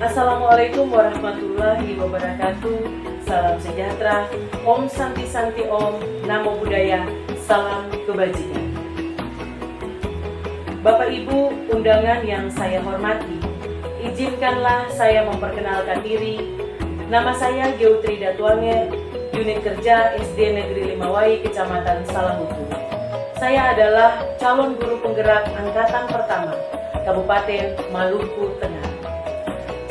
Assalamualaikum warahmatullahi wabarakatuh. Salam sejahtera, Om Santi Santi Om, Namo Buddhaya, salam kebajikan. Bapak Ibu undangan yang saya hormati, izinkanlah saya memperkenalkan diri. Nama saya Geutri Datuange, unit kerja SD Negeri Limawai, Kecamatan Salahutu. Saya adalah calon guru penggerak angkatan pertama, Kabupaten Maluku Tengah.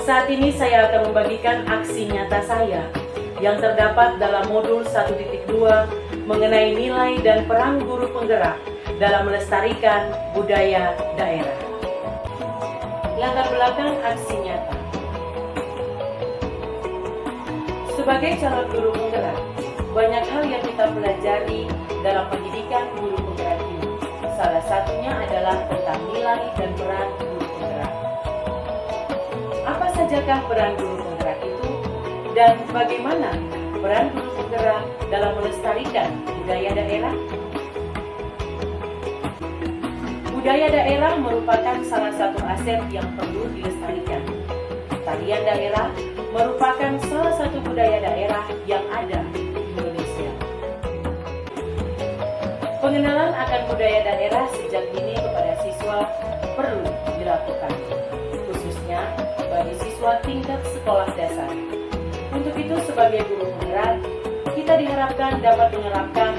Saat ini saya akan membagikan aksi nyata saya yang terdapat dalam modul 1.2 mengenai nilai dan peran guru penggerak dalam melestarikan budaya daerah. Latar belakang aksi nyata. Sebagai calon guru penggerak, banyak hal yang kita pelajari dalam pendidikan guru penggerak ini. Salah satunya adalah tentang nilai dan peran guru penggerak. Apa sajakah peran guru penggerak itu, dan bagaimana peran guru penggerak dalam melestarikan budaya daerah? Budaya daerah merupakan salah satu aset yang perlu dilestarikan. Tarian daerah merupakan salah satu budaya daerah yang ada di Indonesia. Pengenalan akan budaya daerah sejak dini kepada siswa perlu dilakukan, khususnya bagi siswa tingkat sekolah dasar. Untuk itu, sebagai guru penggerak, kita diharapkan dapat menerapkan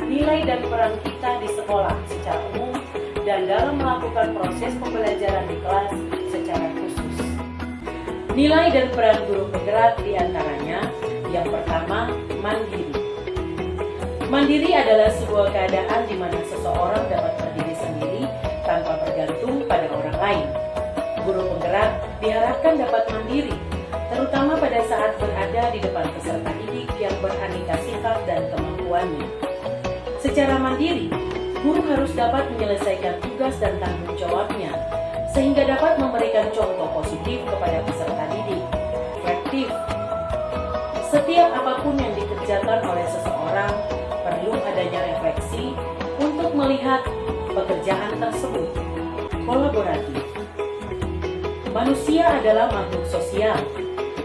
nilai dan peran kita di sekolah secara umum dan dalam melakukan proses pembelajaran di kelas secara khusus. Nilai dan peran guru penggerak diantaranya, yang pertama, mandiri. Mandiri adalah sebuah keadaan di mana seseorang dapat berdiri sendiri tanpa bergantung pada orang lain. Guru penggerak diharapkan dapat mandiri, terutama pada saat berada di depan peserta didik yang beraneka sifat dan kemampuannya. Secara mandiri, guru harus dapat menyelesaikan tugas dan tanggung jawabnya, sehingga dapat memberikan contoh positif kepada peserta didik. Reflektif. Setiap apapun yang dikerjakan oleh seseorang, perlu adanya refleksi untuk melihat pekerjaan tersebut. Kolaboratif. Manusia adalah makhluk sosial,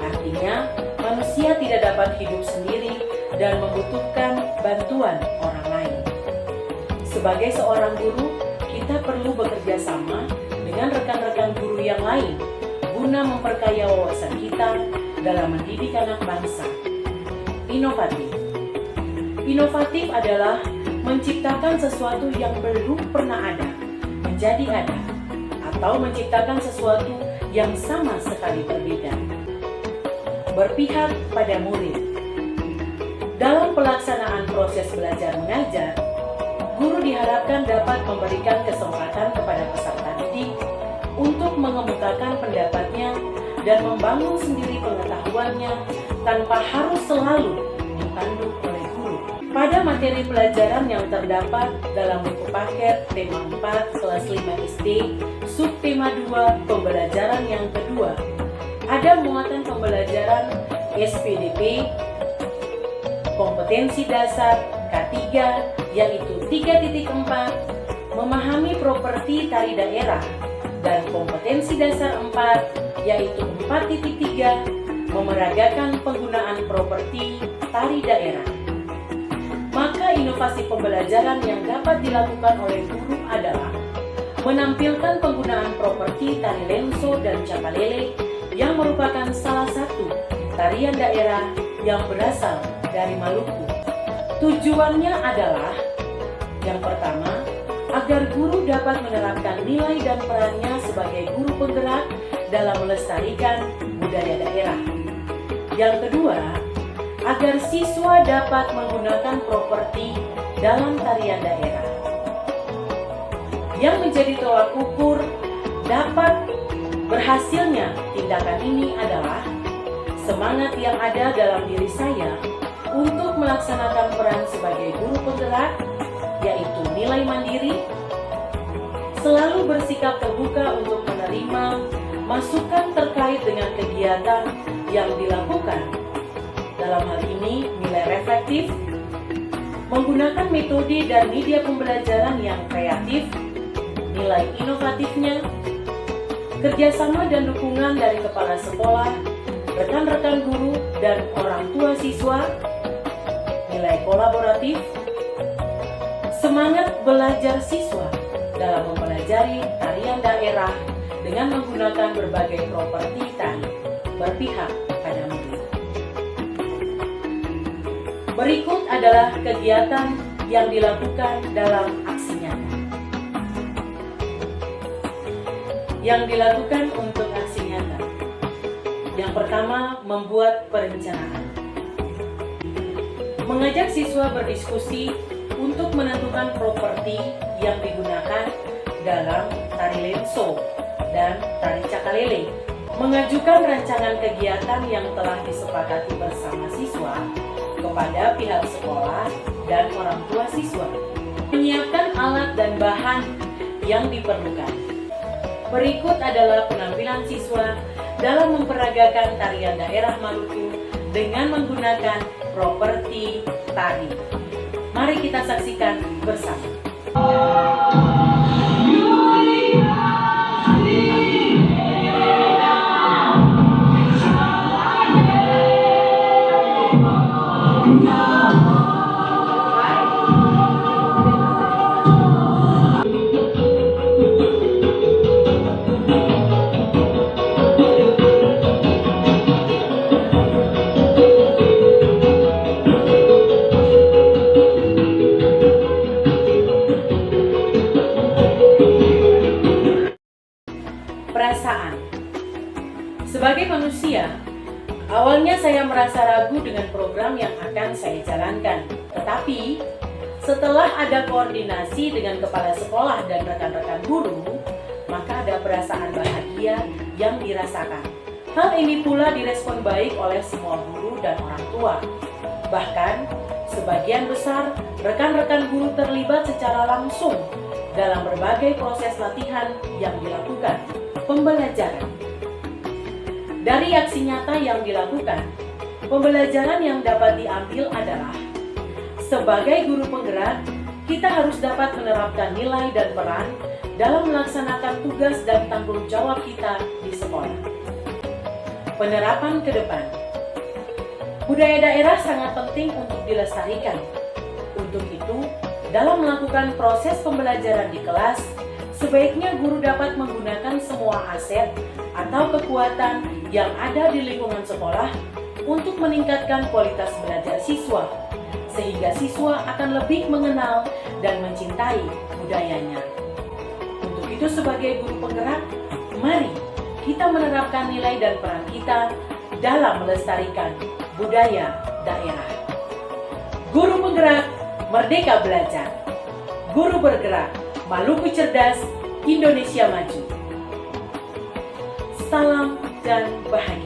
artinya manusia tidak dapat hidup sendiri dan membutuhkan bantuan orang lain. Sebagai seorang guru, kita perlu bekerja sama dengan rekan-rekan guru yang lain guna memperkaya wawasan kita dalam mendidik anak bangsa. Inovatif. Inovatif adalah menciptakan sesuatu yang belum pernah ada menjadi ada, atau menciptakan sesuatu yang sama sekali berbeda. Berpihak pada murid. Dalam pelaksanaan proses belajar mengajar, guru diharapkan dapat memberikan kesempatan kepada peserta didik untuk mengemukakan pendapatnya dan membangun sendiri pengetahuannya tanpa harus selalu dipandu oleh guru. Pada materi pelajaran yang terdapat dalam buku paket tema 4 kelas 5 SD, subtema 2 pembelajaran yang kedua, ada muatan pembelajaran SPDP, kompetensi dasar K3, yaitu 3.4, memahami properti tari daerah, dan kompetensi dasar 4, yaitu 4.3, memeragakan penggunaan properti tari daerah. Maka inovasi pembelajaran yang dapat dilakukan oleh guru adalah menampilkan penggunaan properti tari lenso dan capalele yang merupakan salah satu tarian daerah yang berasal dari Maluku. Tujuannya adalah, yang pertama, agar guru dapat menerapkan nilai dan perannya sebagai guru penggerak dalam melestarikan budaya daerah. Yang kedua, agar siswa dapat menggunakan properti dalam tarian daerah. Yang menjadi tolak ukur dapat berhasilnya tindakan ini adalah semangat yang ada dalam diri saya untuk melaksanakan peran sebagai guru penggerak, yaitu nilai mandiri, selalu bersikap terbuka untuk menerima masukan terkait dengan kegiatan yang dilakukan. Dalam hal ini, nilai reflektif, menggunakan metode dan media pembelajaran yang kreatif, nilai inovatifnya, kerjasama dan dukungan dari kepala sekolah, rekan-rekan guru, dan orang tua siswa, nilai kolaboratif, semangat belajar siswa dalam mempelajari tarian daerah dengan menggunakan berbagai properti tari, berpihak pada murid. Berikut adalah kegiatan yang dilakukan dalam aksi nyata. Yang dilakukan untuk aksi nyata. Yang pertama, membuat perencanaan. Mengajak siswa berdiskusi untuk menentukan properti yang digunakan dalam tari lenso dan tari cakalele. Mengajukan rancangan kegiatan yang telah disepakati bersama siswa kepada pihak sekolah dan orang tua siswa. Menyiapkan alat dan bahan yang diperlukan. Berikut adalah penampilan siswa dalam memperagakan tarian daerah Maluku dengan menggunakan properti tari. Mari kita saksikan bersama. Perasaan. Sebagai manusia, awalnya saya merasa ragu dengan program yang akan saya jalankan. Tetapi, setelah ada koordinasi dengan kepala sekolah dan rekan-rekan guru, maka ada perasaan bahagia yang dirasakan. Hal ini pula direspon baik oleh semua guru dan orang tua. Bahkan, sebagian besar rekan-rekan guru terlibat secara langsung dalam berbagai proses latihan yang dilakukan. Pembelajaran. Dari aksi nyata yang dilakukan, pembelajaran yang dapat diambil adalah sebagai guru penggerak, kita harus dapat menerapkan nilai dan peran dalam melaksanakan tugas dan tanggung jawab kita di sekolah. Penerapan ke depan. Budaya daerah sangat penting untuk dilestarikan. Untuk itu, dalam melakukan proses pembelajaran di kelas, sebaiknya guru dapat menggunakan semua aset atau kekuatan yang ada di lingkungan sekolah untuk meningkatkan kualitas belajar siswa, sehingga siswa akan lebih mengenal dan mencintai budayanya. Untuk itu sebagai guru penggerak, mari kita menerapkan nilai dan peran kita dalam melestarikan budaya daerah. Guru penggerak, merdeka belajar. Guru bergerak, Maluku cerdas, Indonesia maju. Salam dan bahagia.